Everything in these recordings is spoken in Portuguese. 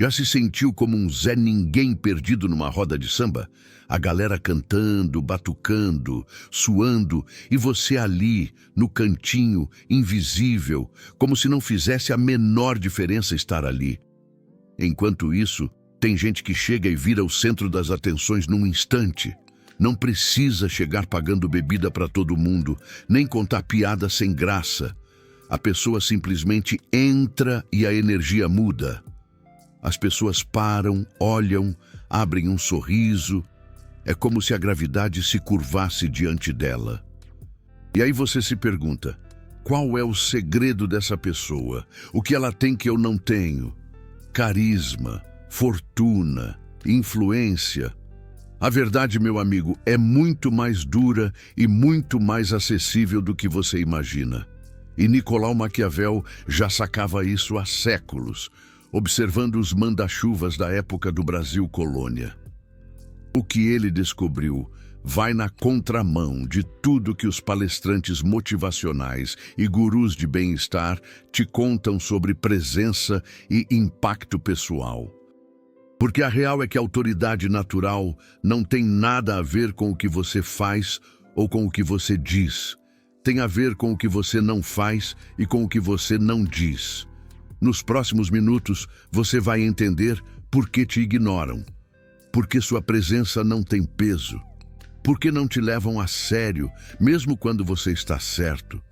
Já se sentiu como um Zé Ninguém perdido numa roda de samba? A galera cantando, batucando, suando, e você ali, no cantinho, invisível, como se não fizesse a menor diferença estar ali. Enquanto isso, tem gente que chega e vira o centro das atenções num instante. Não precisa chegar pagando bebida para todo mundo, nem contar piada sem graça. A pessoa simplesmente entra e a energia muda. As pessoas param, olham, abrem um sorriso. É como se a gravidade se curvasse diante dela. E aí você se pergunta, qual é o segredo dessa pessoa? O que ela tem que eu não tenho? Carisma, fortuna, influência. A verdade, meu amigo, é muito mais dura e muito mais acessível do que você imagina. E Nicolau Maquiavel já sacava isso há séculos, observando os manda-chuvas da época do Brasil colônia. O que ele descobriu vai na contramão de tudo que os palestrantes motivacionais e gurus de bem-estar te contam sobre presença e impacto pessoal. Porque a real é que a autoridade natural não tem nada a ver com o que você faz ou com o que você diz. Tem a ver com o que você não faz e com o que você não diz. Nos próximos minutos, você vai entender por que te ignoram, por que sua presença não tem peso, por que não te levam a sério, mesmo quando você está certo.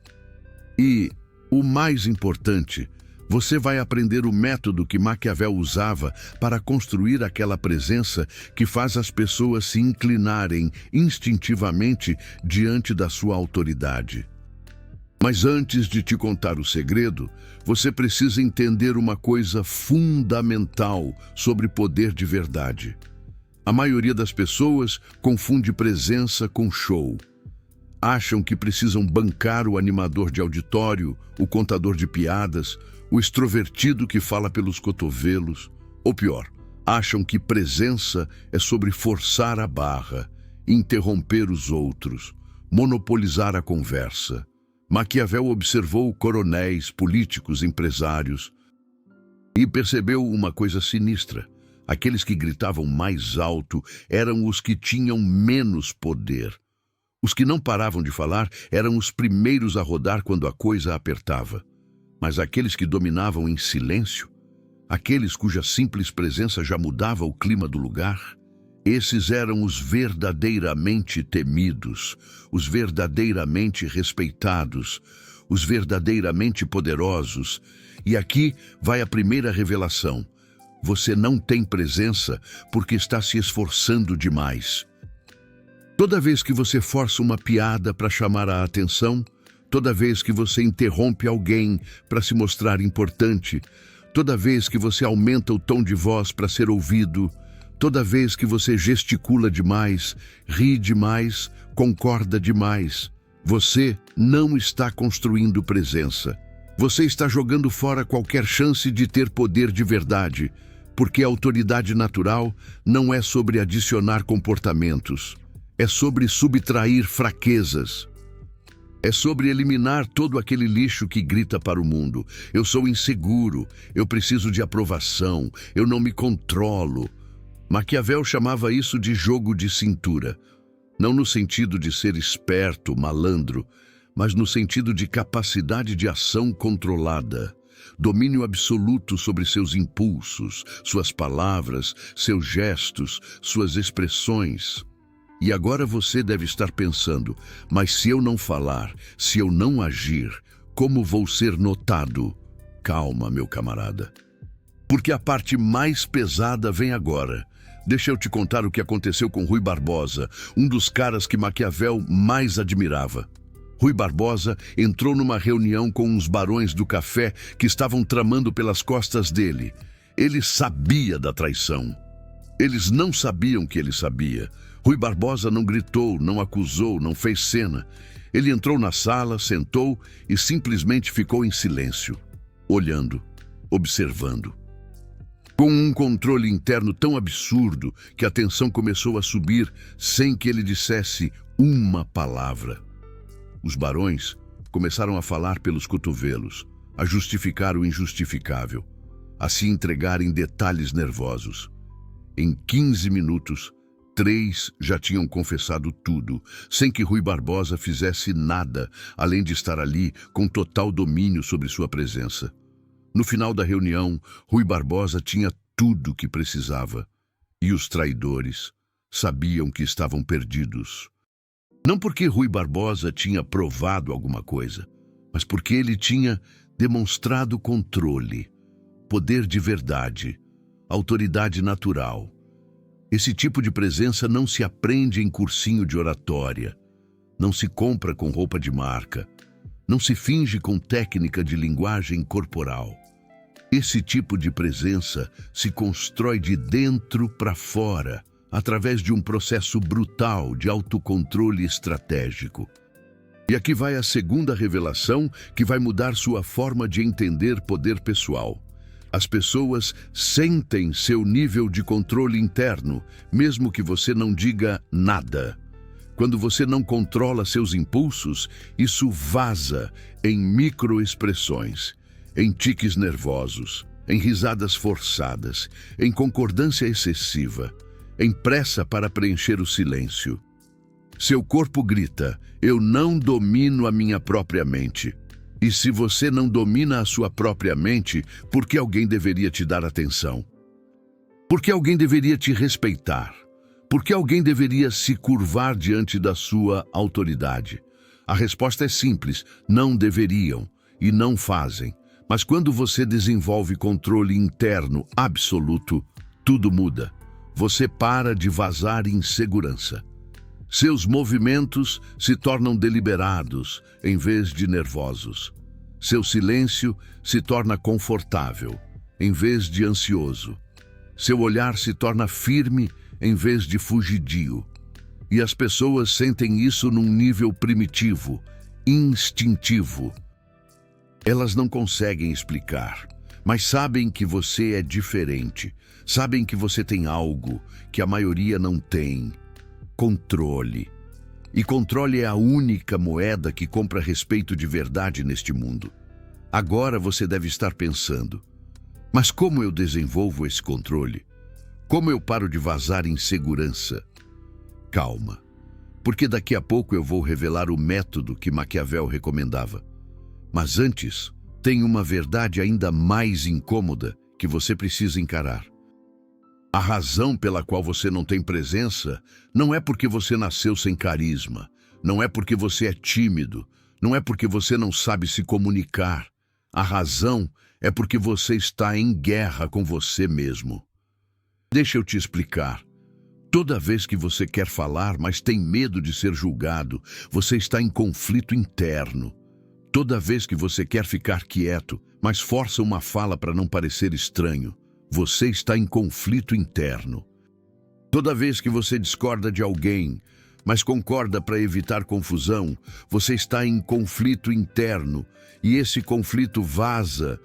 E, o mais importante, você vai aprender o método que Maquiavel usava para construir aquela presença que faz as pessoas se inclinarem instintivamente diante da sua autoridade. Mas antes de te contar o segredo, você precisa entender uma coisa fundamental sobre poder de verdade. A maioria das pessoas confunde presença com show. Acham que precisam bancar o animador de auditório, o contador de piadas, o extrovertido que fala pelos cotovelos. Ou pior, acham que presença é sobre forçar a barra, interromper os outros, monopolizar a conversa. Maquiavel observou coronéis, políticos, empresários e percebeu uma coisa sinistra. Aqueles que gritavam mais alto eram os que tinham menos poder. Os que não paravam de falar eram os primeiros a rodar quando a coisa apertava. Mas aqueles que dominavam em silêncio, aqueles cuja simples presença já mudava o clima do lugar, esses eram os verdadeiramente temidos, os verdadeiramente respeitados, os verdadeiramente poderosos. E aqui vai a primeira revelação. Você não tem presença porque está se esforçando demais. Toda vez que você força uma piada para chamar a atenção, toda vez que você interrompe alguém para se mostrar importante, toda vez que você aumenta o tom de voz para ser ouvido, toda vez que você gesticula demais, ri demais, concorda demais, você não está construindo presença. Você está jogando fora qualquer chance de ter poder de verdade, porque a autoridade natural não é sobre adicionar comportamentos, é sobre subtrair fraquezas. É sobre eliminar todo aquele lixo que grita para o mundo. Eu sou inseguro, eu preciso de aprovação, eu não me controlo. Maquiavel chamava isso de jogo de cintura. Não no sentido de ser esperto, malandro, mas no sentido de capacidade de ação controlada. Domínio absoluto sobre seus impulsos, suas palavras, seus gestos, suas expressões. E agora você deve estar pensando, mas se eu não falar, se eu não agir, como vou ser notado? Calma, meu camarada. Porque a parte mais pesada vem agora. Deixa eu te contar o que aconteceu com Rui Barbosa, um dos caras que Maquiavel mais admirava. Rui Barbosa entrou numa reunião com uns barões do café que estavam tramando pelas costas dele. Ele sabia da traição. Eles não sabiam que ele sabia. Rui Barbosa não gritou, não acusou, não fez cena. Ele entrou na sala, sentou e simplesmente ficou em silêncio, olhando, observando. Com um controle interno tão absurdo que a tensão começou a subir sem que ele dissesse uma palavra. Os barões começaram a falar pelos cotovelos, a justificar o injustificável, a se entregar em detalhes nervosos. Em 15 minutos, 3 já tinham confessado tudo, sem que Rui Barbosa fizesse nada, além de estar ali com total domínio sobre sua presença. No final da reunião, Rui Barbosa tinha tudo o que precisava. E os traidores sabiam que estavam perdidos. Não porque Rui Barbosa tinha provado alguma coisa, mas porque ele tinha demonstrado controle, poder de verdade, autoridade natural. Esse tipo de presença não se aprende em cursinho de oratória, não se compra com roupa de marca, não se finge com técnica de linguagem corporal. Esse tipo de presença se constrói de dentro para fora, através de um processo brutal de autocontrole estratégico. E aqui vai a segunda revelação que vai mudar sua forma de entender poder pessoal. As pessoas sentem seu nível de controle interno, mesmo que você não diga nada. Quando você não controla seus impulsos, isso vaza em microexpressões, em tiques nervosos, em risadas forçadas, em concordância excessiva, em pressa para preencher o silêncio. Seu corpo grita: eu não domino a minha própria mente. E se você não domina a sua própria mente, por que alguém deveria te dar atenção? Por que alguém deveria te respeitar? Por que alguém deveria se curvar diante da sua autoridade? A resposta é simples: não deveriam e não fazem. Mas quando você desenvolve controle interno absoluto, tudo muda. Você para de vazar insegurança. Seus movimentos se tornam deliberados em vez de nervosos. Seu silêncio se torna confortável em vez de ansioso. Seu olhar se torna firme em vez de fugidio. E as pessoas sentem isso num nível primitivo, instintivo. Elas não conseguem explicar, mas sabem que você é diferente. Sabem que você tem algo que a maioria não tem. Controle. E controle é a única moeda que compra respeito de verdade neste mundo. Agora você deve estar pensando: mas como eu desenvolvo esse controle? Como eu paro de vazar insegurança? Calma, porque daqui a pouco eu vou revelar o método que Maquiavel recomendava. Mas antes, tem uma verdade ainda mais incômoda que você precisa encarar. A razão pela qual você não tem presença não é porque você nasceu sem carisma, não é porque você é tímido, não é porque você não sabe se comunicar. A razão é porque você está em guerra com você mesmo. Deixa eu te explicar. Toda vez que você quer falar, mas tem medo de ser julgado, você está em conflito interno. Toda vez que você quer ficar quieto, mas força uma fala para não parecer estranho, você está em conflito interno. Toda vez que você discorda de alguém, mas concorda para evitar confusão, você está em conflito interno e esse conflito vaza.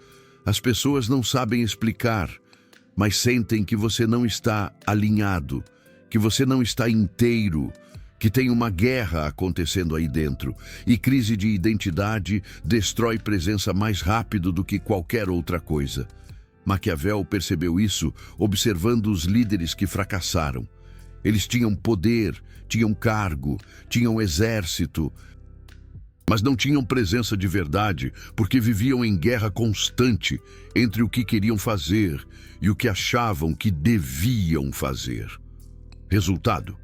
As pessoas não sabem explicar, mas sentem que você não está alinhado, que você não está inteiro, que tem uma guerra acontecendo aí dentro. E crise de identidade destrói presença mais rápido do que qualquer outra coisa. Maquiavel percebeu isso observando os líderes que fracassaram. Eles tinham poder, tinham cargo, tinham exército, mas não tinham presença de verdade porque viviam em guerra constante entre o que queriam fazer e o que achavam que deviam fazer. Resultado: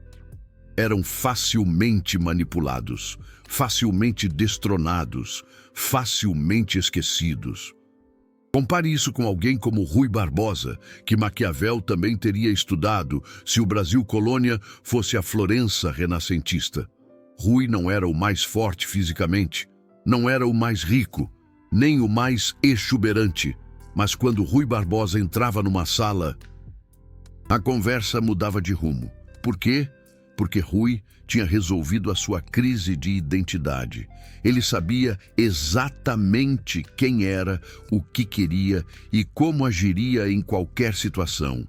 eram facilmente manipulados, facilmente destronados, facilmente esquecidos. Compare isso com alguém como Rui Barbosa, que Maquiavel também teria estudado se o Brasil colônia fosse a Florença renascentista. Rui não era o mais forte fisicamente, não era o mais rico, nem o mais exuberante, mas quando Rui Barbosa entrava numa sala, a conversa mudava de rumo. Por quê? Porque Rui tinha resolvido a sua crise de identidade. Ele sabia exatamente quem era, o que queria e como agiria em qualquer situação.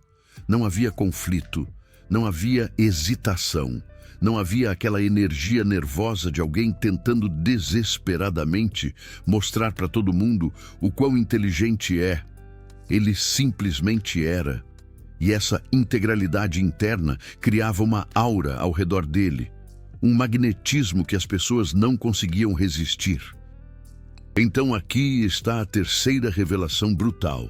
Não havia conflito, não havia hesitação, não havia aquela energia nervosa de alguém tentando desesperadamente mostrar para todo mundo o quão inteligente é. Ele simplesmente era. E essa integralidade interna criava uma aura ao redor dele, um magnetismo que as pessoas não conseguiam resistir. Então aqui está a terceira revelação brutal.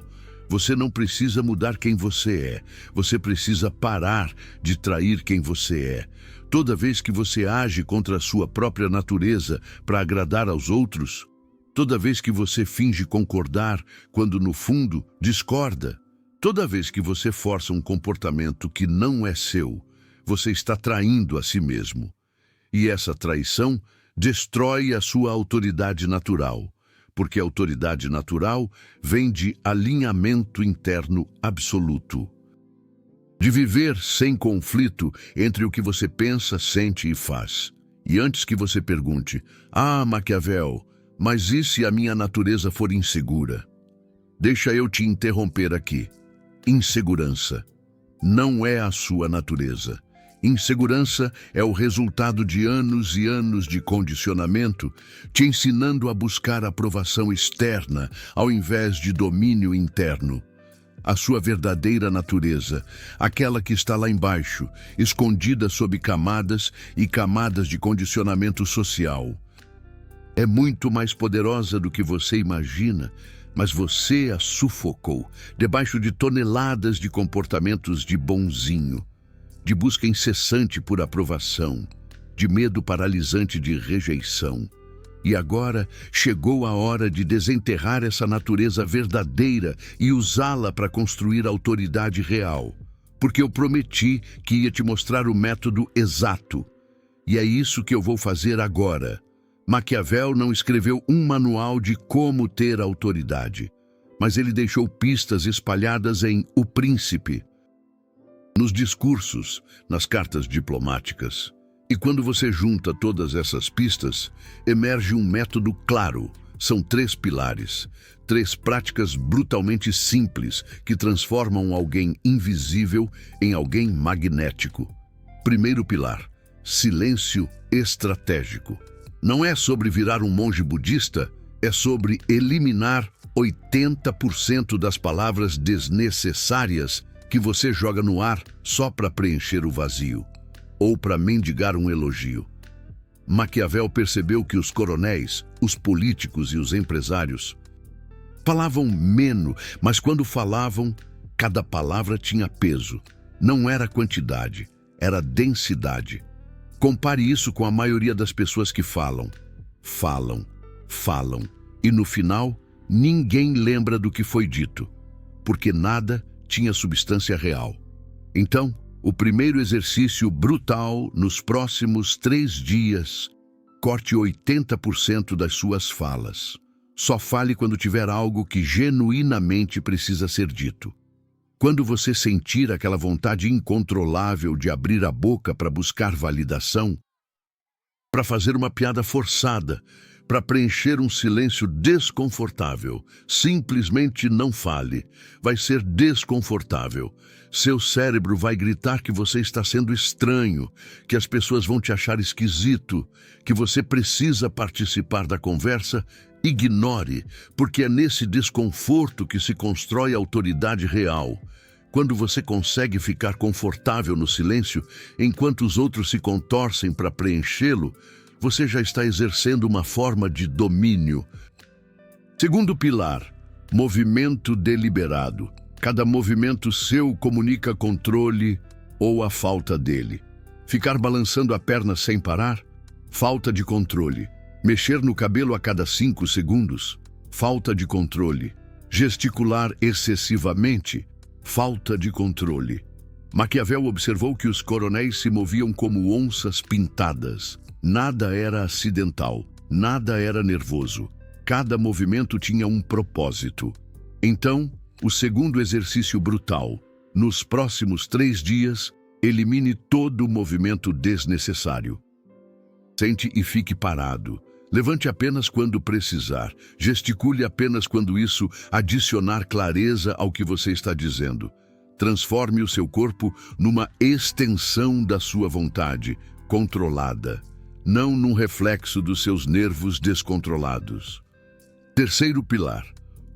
Você não precisa mudar quem você é. Você precisa parar de trair quem você é. Toda vez que você age contra a sua própria natureza para agradar aos outros, toda vez que você finge concordar quando no fundo discorda, toda vez que você força um comportamento que não é seu, você está traindo a si mesmo. E essa traição destrói a sua autoridade natural, porque a autoridade natural vem de alinhamento interno absoluto. De viver sem conflito entre o que você pensa, sente e faz. E antes que você pergunte, Maquiavel, mas e se a minha natureza for insegura? Deixa eu te interromper aqui. Insegurança não é a sua natureza. Insegurança é o resultado de anos e anos de condicionamento, te ensinando a buscar aprovação externa ao invés de domínio interno. A sua verdadeira natureza, aquela que está lá embaixo, escondida sob camadas e camadas de condicionamento social, é muito mais poderosa do que você imagina, mas você a sufocou debaixo de toneladas de comportamentos de bonzinho, de busca incessante por aprovação, de medo paralisante de rejeição. E agora chegou a hora de desenterrar essa natureza verdadeira e usá-la para construir autoridade real. Porque eu prometi que ia te mostrar o método exato. E é isso que eu vou fazer agora. Maquiavel não escreveu um manual de como ter autoridade, mas ele deixou pistas espalhadas em O Príncipe, nos discursos, nas cartas diplomáticas. E quando você junta todas essas pistas, emerge um método claro. São 3 pilares, 3 práticas brutalmente simples que transformam alguém invisível em alguém magnético. Primeiro pilar: silêncio estratégico. Não é sobre virar um monge budista, é sobre eliminar 80% das palavras desnecessárias que você joga no ar só para preencher o vazio, ou para mendigar um elogio. Maquiavel percebeu que os coronéis, os políticos e os empresários falavam menos, mas quando falavam, cada palavra tinha peso. Não era quantidade, era densidade. Compare isso com a maioria das pessoas que falam, e no final, ninguém lembra do que foi dito, porque nada tinha substância real. Então, o primeiro exercício brutal nos próximos 3 dias: corte 80% das suas falas. Só fale quando tiver algo que genuinamente precisa ser dito. Quando você sentir aquela vontade incontrolável de abrir a boca para buscar validação, para fazer uma piada forçada, para preencher um silêncio desconfortável, simplesmente não fale. Vai ser desconfortável. Seu cérebro vai gritar que você está sendo estranho, que as pessoas vão te achar esquisito, que você precisa participar da conversa. Ignore, porque é nesse desconforto que se constrói a autoridade real. Quando você consegue ficar confortável no silêncio, enquanto os outros se contorcem para preenchê-lo, você já está exercendo uma forma de domínio. Segundo pilar: movimento deliberado. Cada movimento seu comunica controle ou a falta dele. Ficar balançando a perna sem parar? Falta de controle. Mexer no cabelo a cada 5 segundos? Falta de controle. Gesticular excessivamente? Falta de controle. Maquiavel observou que os coronéis se moviam como onças pintadas. Nada era acidental, nada era nervoso. Cada movimento tinha um propósito. Então, o segundo exercício brutal: nos próximos 3 dias, elimine todo o movimento desnecessário. Sente e fique parado. Levante apenas quando precisar. Gesticule apenas quando isso adicionar clareza ao que você está dizendo. Transforme o seu corpo numa extensão da sua vontade, controlada, não num reflexo dos seus nervos descontrolados. Terceiro pilar: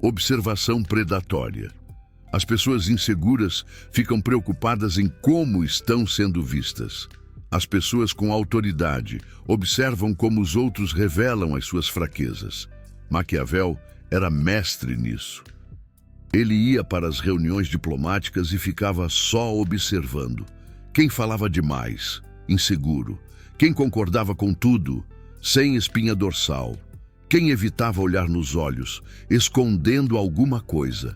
observação predatória. As pessoas inseguras ficam preocupadas em como estão sendo vistas. As pessoas com autoridade observam como os outros revelam as suas fraquezas. Maquiavel era mestre nisso. Ele ia para as reuniões diplomáticas e ficava só observando. Quem falava demais, inseguro. Quem concordava com tudo, sem espinha dorsal. Quem evitava olhar nos olhos, escondendo alguma coisa.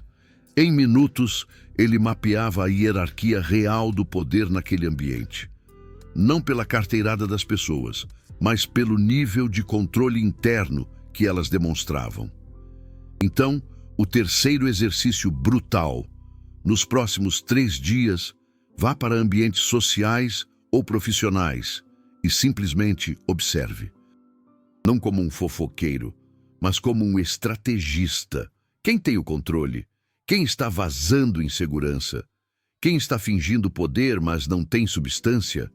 Em minutos, ele mapeava a hierarquia real do poder naquele ambiente. Não pela carteirada das pessoas, mas pelo nível de controle interno que elas demonstravam. Então, o terceiro exercício brutal. Nos próximos 3 dias, vá para ambientes sociais ou profissionais e simplesmente observe. Não como um fofoqueiro, mas como um estrategista. Quem tem o controle? Quem está vazando insegurança? Quem está fingindo poder, mas não tem substância?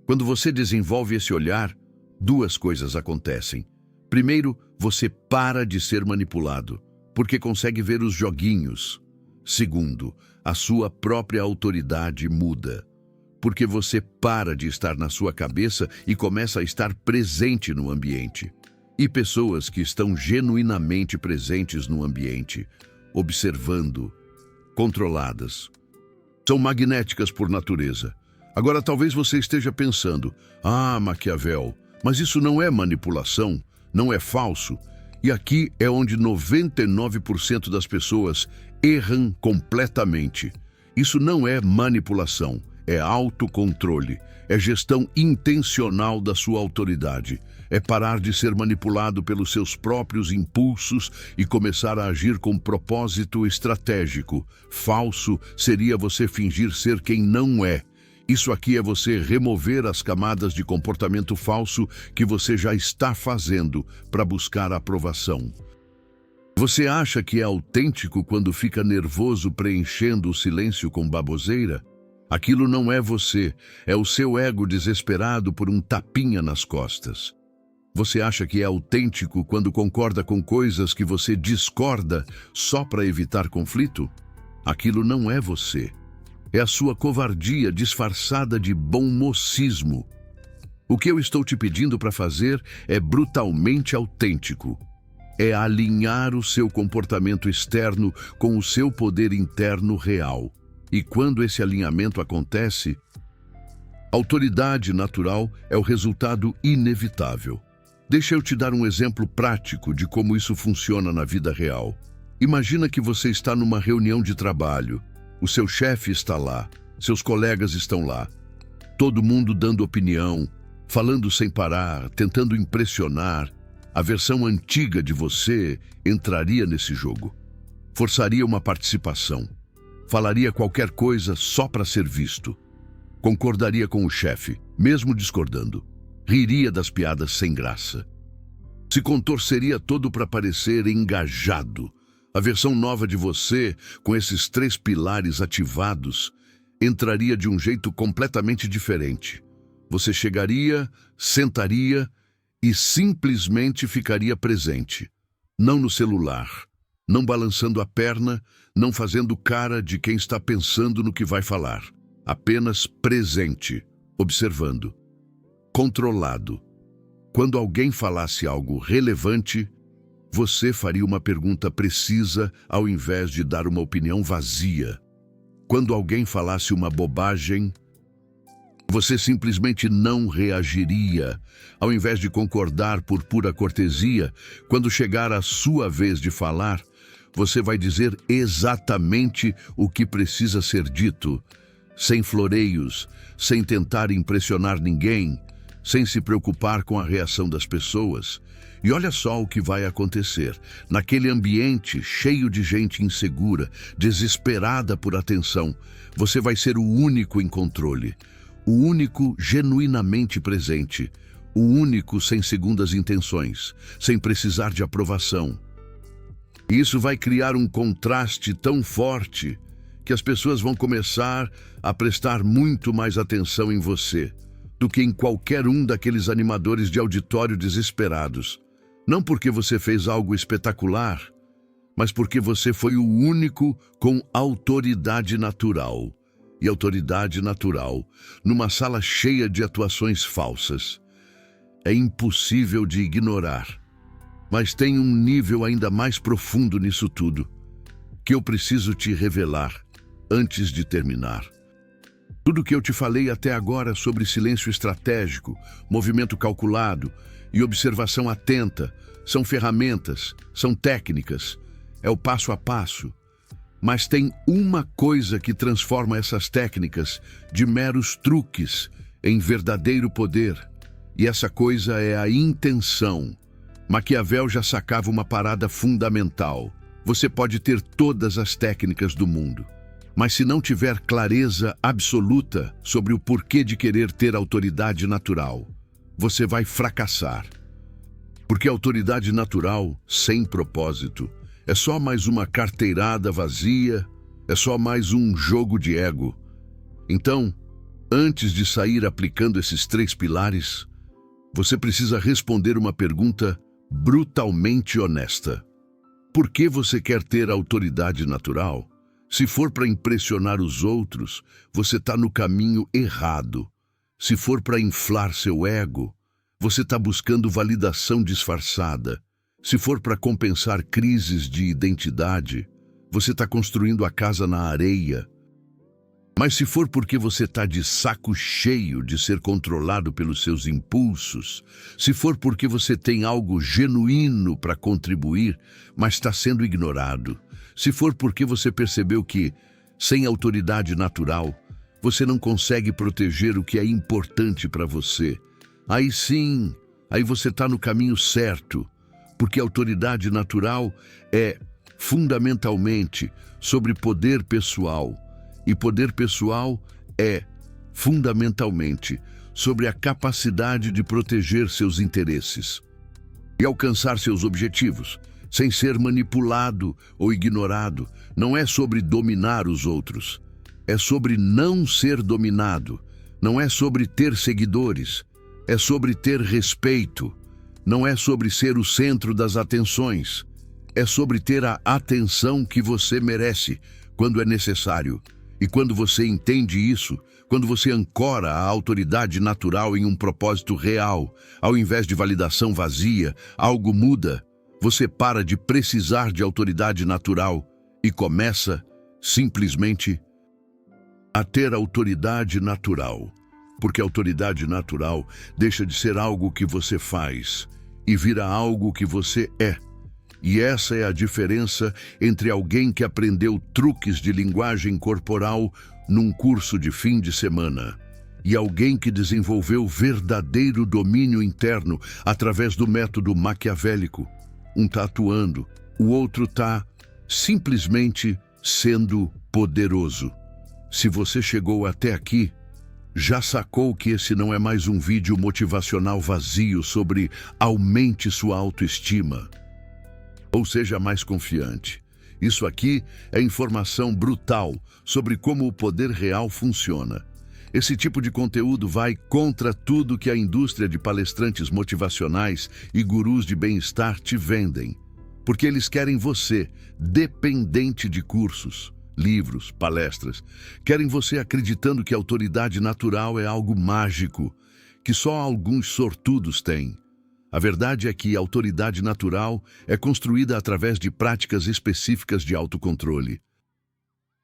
Quando você desenvolve esse olhar, 2 coisas acontecem. Primeiro, você para de ser manipulado, porque consegue ver os joguinhos. Segundo, a sua própria autoridade muda, porque você para de estar na sua cabeça e começa a estar presente no ambiente. E pessoas que estão genuinamente presentes no ambiente, observando, controladas, são magnéticas por natureza. Agora talvez você esteja pensando, Maquiavel, mas isso não é manipulação, não é falso. E aqui é onde 99% das pessoas erram completamente. Isso não é manipulação, é autocontrole, é gestão intencional da sua autoridade. É parar de ser manipulado pelos seus próprios impulsos e começar a agir com propósito estratégico. Falso seria você fingir ser quem não é. Isso aqui é você remover as camadas de comportamento falso que você já está fazendo para buscar aprovação. Você acha que é autêntico quando fica nervoso preenchendo o silêncio com baboseira? Aquilo não é você, é o seu ego desesperado por um tapinha nas costas. Você acha que é autêntico quando concorda com coisas que você discorda só para evitar conflito? Aquilo não é você. É a sua covardia disfarçada de bom mocismo. O que eu estou te pedindo para fazer é brutalmente autêntico. É alinhar o seu comportamento externo com o seu poder interno real. E quando esse alinhamento acontece, autoridade natural é o resultado inevitável. Deixa eu te dar um exemplo prático de como isso funciona na vida real. Imagina que você está numa reunião de trabalho. O seu chefe está lá, seus colegas estão lá. Todo mundo dando opinião, falando sem parar, tentando impressionar. A versão antiga de você entraria nesse jogo. Forçaria uma participação. Falaria qualquer coisa só para ser visto. Concordaria com o chefe, mesmo discordando. Riria das piadas sem graça. Se contorceria todo para parecer engajado. A versão nova de você, com esses 3 pilares ativados, entraria de um jeito completamente diferente. Você chegaria, sentaria e simplesmente ficaria presente. Não no celular, não balançando a perna, não fazendo cara de quem está pensando no que vai falar. Apenas presente, observando. Controlado. Quando alguém falasse algo relevante, você faria uma pergunta precisa ao invés de dar uma opinião vazia. Quando alguém falasse uma bobagem, você simplesmente não reagiria. Ao invés de concordar por pura cortesia, quando chegar a sua vez de falar, você vai dizer exatamente o que precisa ser dito, sem floreios, sem tentar impressionar ninguém, sem se preocupar com a reação das pessoas. E olha só o que vai acontecer. Naquele ambiente cheio de gente insegura, desesperada por atenção, você vai ser o único em controle, o único genuinamente presente, o único sem segundas intenções, sem precisar de aprovação. E isso vai criar um contraste tão forte que as pessoas vão começar a prestar muito mais atenção em você do que em qualquer um daqueles animadores de auditório desesperados. Não porque você fez algo espetacular, mas porque você foi o único com autoridade natural. E autoridade natural, numa sala cheia de atuações falsas, é impossível de ignorar. Mas tem um nível ainda mais profundo nisso tudo, que eu preciso te revelar antes de terminar. Tudo que eu te falei até agora sobre silêncio estratégico, movimento calculado e observação atenta são ferramentas, são técnicas, é o passo a passo. Mas tem uma coisa que transforma essas técnicas de meros truques em verdadeiro poder, e essa coisa é a intenção. Maquiavel já sacava uma parada fundamental. Você pode ter todas as técnicas do mundo, mas se não tiver clareza absoluta sobre o porquê de querer ter autoridade natural, você vai fracassar. Porque autoridade natural, sem propósito, é só mais uma carteirada vazia, é só mais um jogo de ego. Então, antes de sair aplicando esses 3 pilares, você precisa responder uma pergunta brutalmente honesta. Por que você quer ter autoridade natural? Se for para impressionar os outros, você está no caminho errado. Se for para inflar seu ego, você está buscando validação disfarçada. Se for para compensar crises de identidade, você está construindo a casa na areia. Mas se for porque você está de saco cheio de ser controlado pelos seus impulsos, se for porque você tem algo genuíno para contribuir, mas está sendo ignorado, se for porque você percebeu que, sem autoridade natural, você não consegue proteger o que é importante para você, aí sim, aí você está no caminho certo. Porque autoridade natural é, fundamentalmente, sobre poder pessoal. E poder pessoal é, fundamentalmente, sobre a capacidade de proteger seus interesses e alcançar seus objetivos, sem ser manipulado ou ignorado. Não é sobre dominar os outros. É sobre não ser dominado. Não é sobre ter seguidores. É sobre ter respeito. Não é sobre ser o centro das atenções. É sobre ter a atenção que você merece quando é necessário. E quando você entende isso, quando você ancora a autoridade natural em um propósito real, ao invés de validação vazia, algo muda. Você para de precisar de autoridade natural e começa, simplesmente, a ter autoridade natural. Porque a autoridade natural deixa de ser algo que você faz e vira algo que você é. E essa é a diferença entre alguém que aprendeu truques de linguagem corporal num curso de fim de semana e alguém que desenvolveu verdadeiro domínio interno através do método maquiavélico. Um está atuando, o outro está simplesmente sendo poderoso. Se você chegou até aqui, já sacou que esse não é mais um vídeo motivacional vazio sobre aumente sua autoestima, ou seja mais confiante. Isso aqui é informação brutal sobre como o poder real funciona. Esse tipo de conteúdo vai contra tudo que a indústria de palestrantes motivacionais e gurus de bem-estar te vendem, porque eles querem você dependente de cursos, livros, palestras. Querem você acreditando que a autoridade natural é algo mágico, que só alguns sortudos têm. A verdade é que a autoridade natural é construída através de práticas específicas de autocontrole.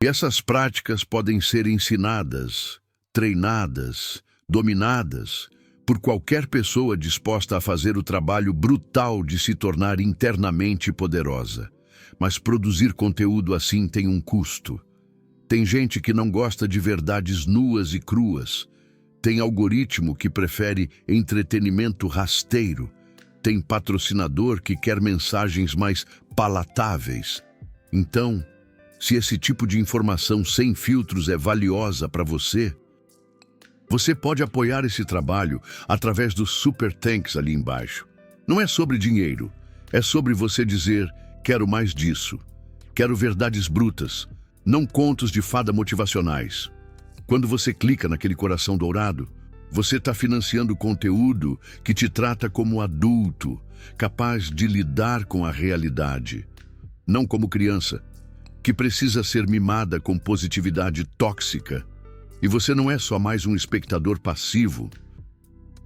E essas práticas podem ser ensinadas, treinadas, dominadas por qualquer pessoa disposta a fazer o trabalho brutal de se tornar internamente poderosa. Mas produzir conteúdo assim tem um custo. Tem gente que não gosta de verdades nuas e cruas. Tem algoritmo que prefere entretenimento rasteiro. Tem patrocinador que quer mensagens mais palatáveis. Então, se esse tipo de informação sem filtros é valiosa para você, você pode apoiar esse trabalho através dos Super Thanks ali embaixo. Não é sobre dinheiro, é sobre você dizer: quero mais disso. Quero verdades brutas, não contos de fada motivacionais. Quando você clica naquele coração dourado, você está financiando conteúdo que te trata como adulto, capaz de lidar com a realidade. não como criança, que precisa ser mimada com positividade tóxica. E você não é só mais um espectador passivo.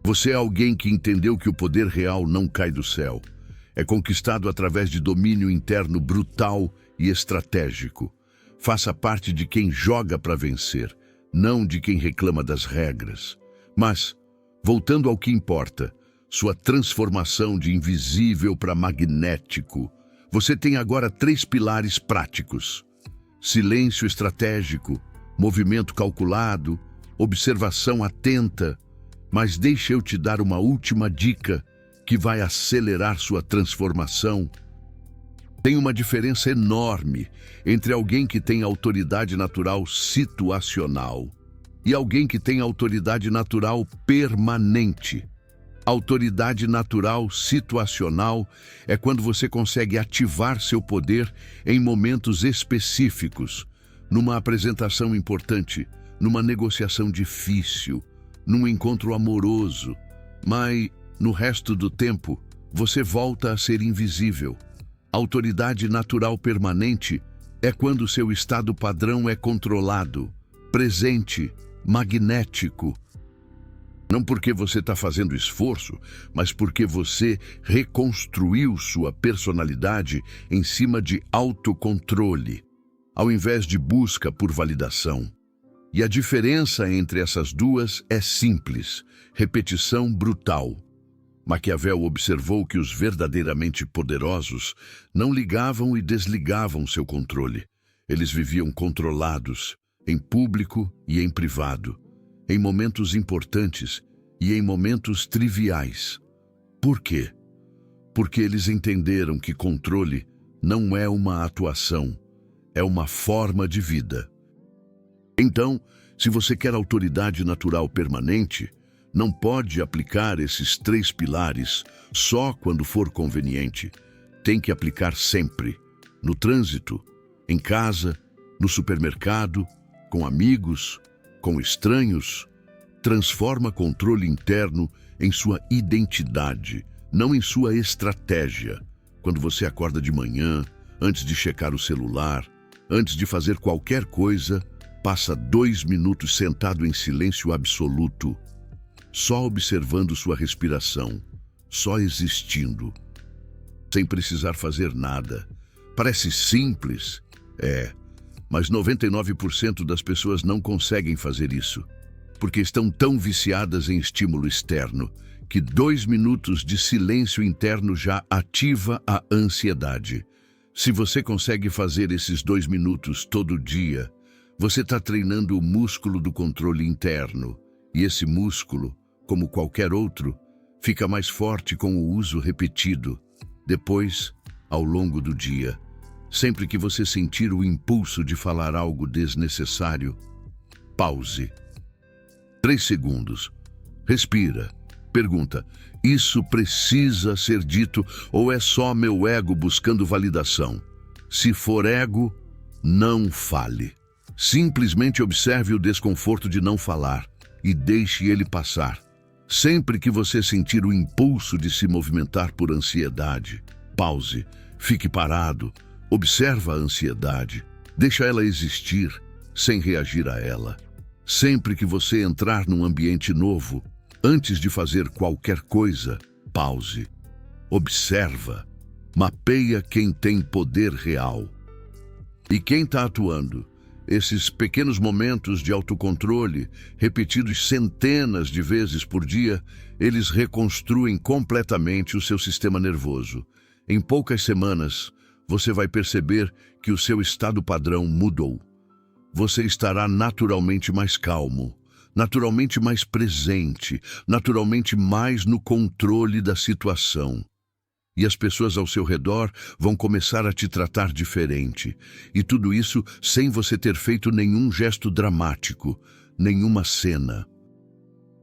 Você é alguém que entendeu que o poder real não cai do céu. É conquistado através de domínio interno brutal e estratégico. Faça parte de quem joga para vencer, não de quem reclama das regras. Mas, voltando ao que importa, sua transformação de invisível para magnético, você tem agora 3 pilares práticos: silêncio estratégico, movimento calculado, observação atenta. Mas deixa eu te dar uma última dica que vai acelerar sua transformação. Tem uma diferença enorme entre alguém que tem autoridade natural situacional e alguém que tem autoridade natural permanente. Autoridade natural situacional é quando você consegue ativar seu poder em momentos específicos, numa apresentação importante, numa negociação difícil, num encontro amoroso, mas no resto do tempo você volta a ser invisível. Autoridade natural permanente é quando seu estado padrão é controlado, presente, magnético. Não porque você está fazendo esforço, mas porque você reconstruiu sua personalidade em cima de autocontrole, ao invés de busca por validação. E a diferença entre essas duas é simples: repetição brutal. Maquiavel observou que os verdadeiramente poderosos não ligavam e desligavam seu controle. Eles viviam controlados, em público e em privado, em momentos importantes e em momentos triviais. Por quê? Porque eles entenderam que controle não é uma atuação, é uma forma de vida. Então, se você quer autoridade natural permanente, não pode aplicar esses 3 pilares só quando for conveniente. Tem que aplicar sempre, no trânsito, em casa, no supermercado, com amigos, com estranhos. Transforma controle interno em sua identidade, não em sua estratégia. Quando você acorda de manhã, antes de checar o celular, antes de fazer qualquer coisa, passa 2 minutos sentado em silêncio absoluto, só observando sua respiração, só existindo, sem precisar fazer nada. Parece simples, mas 99% das pessoas não conseguem fazer isso, porque estão tão viciadas em estímulo externo, que 2 minutos de silêncio interno já ativa a ansiedade. Se você consegue fazer esses 2 minutos todo dia, você está treinando o músculo do controle interno, e esse músculo, como qualquer outro, fica mais forte com o uso repetido. Depois, ao longo do dia, sempre que você sentir o impulso de falar algo desnecessário, pause. 3 segundos. Respira. Pergunta: isso precisa ser dito ou é só meu ego buscando validação? Se for ego, não fale. Simplesmente observe o desconforto de não falar e deixe ele passar. Sempre que você sentir o impulso de se movimentar por ansiedade, pause, fique parado, observa a ansiedade, deixa ela existir, sem reagir a ela. Sempre que você entrar num ambiente novo, antes de fazer qualquer coisa, pause, observa, mapeia quem tem poder real. E quem está atuando? Esses pequenos momentos de autocontrole, repetidos centenas de vezes por dia, eles reconstruem completamente o seu sistema nervoso. Em poucas semanas, você vai perceber que o seu estado padrão mudou. Você estará naturalmente mais calmo, naturalmente mais presente, naturalmente mais no controle da situação. E as pessoas ao seu redor vão começar a te tratar diferente. E tudo isso sem você ter feito nenhum gesto dramático, nenhuma cena.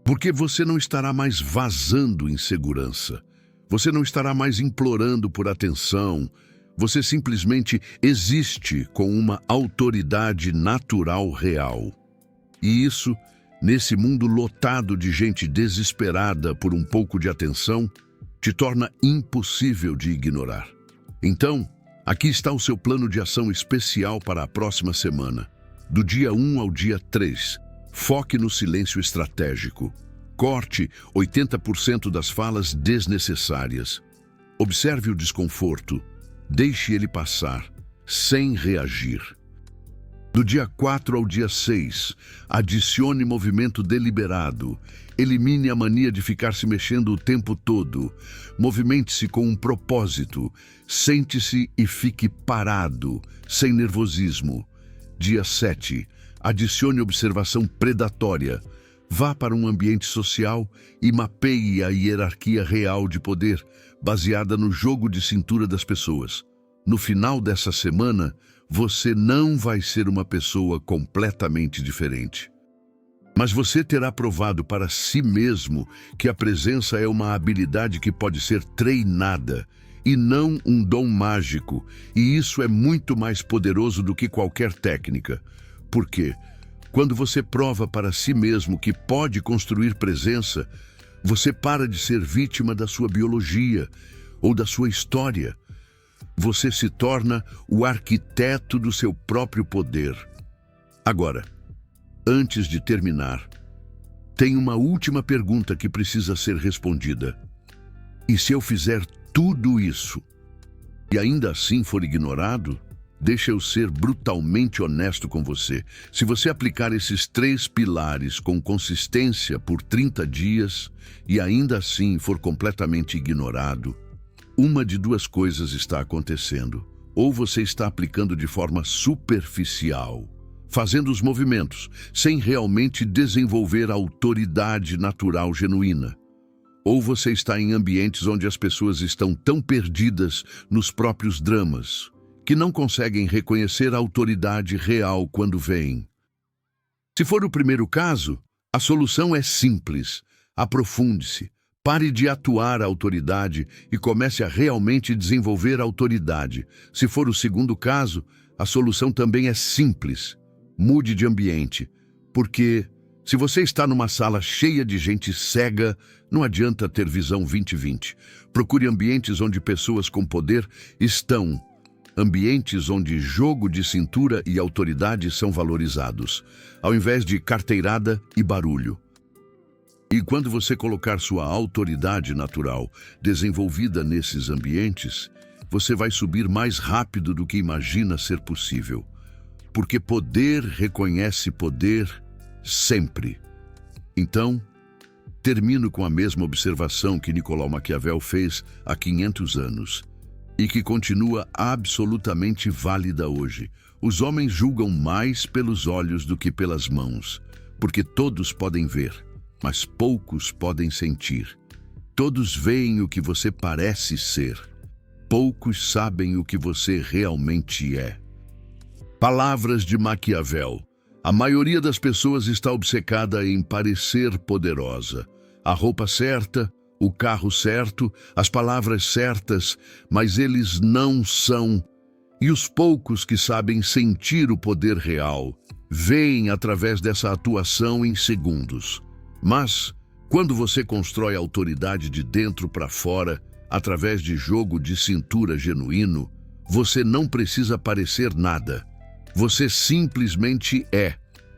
Porque você não estará mais vazando insegurança. Você não estará mais implorando por atenção. Você simplesmente existe com uma autoridade natural real. E isso, nesse mundo lotado de gente desesperada por um pouco de atenção, te torna impossível de ignorar. Então, Aqui está o seu plano de ação especial para a próxima semana. Do dia 1 ao dia 3, foque no silêncio estratégico. Corte 80% das falas desnecessárias. Observe o desconforto. Deixe ele passar, sem reagir. Do dia 4 ao dia 6, adicione movimento deliberado. Elimine a mania de ficar se mexendo o tempo todo. Movimente-se com um propósito. Sente-se e fique parado, sem nervosismo. Dia 7, adicione observação predatória. Vá para um ambiente social e mapeie a hierarquia real de poder, baseada no jogo de cintura das pessoas. No final dessa semana, você não vai ser uma pessoa completamente diferente. Mas você terá provado para si mesmo que a presença é uma habilidade que pode ser treinada e não um dom mágico, e isso é muito mais poderoso do que qualquer técnica. Por quê? Quando você prova para si mesmo que pode construir presença, você para de ser vítima da sua biologia ou da sua história. Você se torna o arquiteto do seu próprio poder. Agora, antes de terminar, tem uma última pergunta que precisa ser respondida. E se eu fizer tudo isso e ainda assim for ignorado? Deixa eu ser brutalmente honesto com você. Se você aplicar esses 3 pilares com consistência por 30 dias e ainda assim for completamente ignorado, uma de 2 coisas está acontecendo. Ou você está aplicando de forma superficial, fazendo os movimentos, sem realmente desenvolver a autoridade natural genuína. Ou você está em ambientes onde as pessoas estão tão perdidas nos próprios dramas, que não conseguem reconhecer a autoridade real quando vêm. Se for o primeiro caso, a solução é simples. Aprofunde-se. Pare de atuar a autoridade e comece a realmente desenvolver a autoridade. Se for o segundo caso, a solução também é simples. Mude de ambiente, porque se você está numa sala cheia de gente cega, não adianta ter visão 20/20. Procure ambientes onde pessoas com poder estão. Ambientes onde jogo de cintura e autoridade são valorizados, ao invés de carteirada e barulho. E quando você colocar sua autoridade natural desenvolvida nesses ambientes, você vai subir mais rápido do que imagina ser possível. Porque poder reconhece poder sempre. Então, termino com a mesma observação que Nicolau Maquiavel fez há 500 anos e que continua absolutamente válida hoje. Os homens julgam mais pelos olhos do que pelas mãos, porque todos podem ver, mas poucos podem sentir. Todos veem o que você parece ser. Poucos sabem o que você realmente é. Palavras de Maquiavel. A maioria das pessoas está obcecada em parecer poderosa. A roupa certa, o carro certo, as palavras certas, mas eles não são. E os poucos que sabem sentir o poder real, veem através dessa atuação em segundos. Mas, quando você constrói autoridade de dentro para fora, através de jogo de cintura genuíno, você não precisa parecer nada. Você simplesmente é.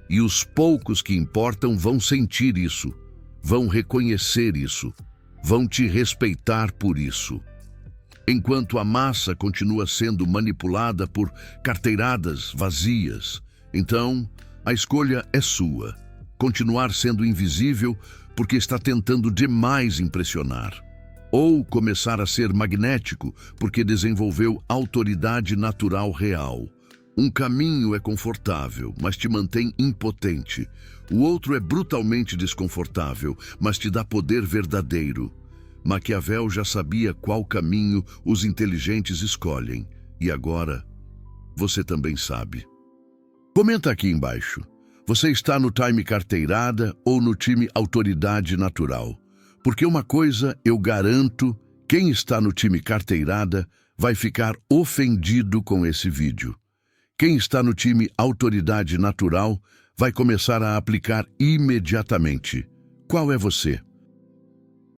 E os poucos que importam vão sentir isso, vão reconhecer isso, vão te respeitar por isso. Enquanto a massa continua sendo manipulada por carteiradas vazias, então a escolha é sua. Continuar sendo invisível porque está tentando demais impressionar. Ou começar a ser magnético porque desenvolveu autoridade natural real. Um caminho é confortável, mas te mantém impotente. O outro é brutalmente desconfortável, mas te dá poder verdadeiro. Maquiavel já sabia qual caminho os inteligentes escolhem. E agora, você também sabe. Comenta aqui embaixo. Você está no time carteirada ou no time autoridade natural? Porque uma coisa eu garanto, quem está no time carteirada vai ficar ofendido com esse vídeo. Quem está no time autoridade natural vai começar a aplicar imediatamente. Qual é você?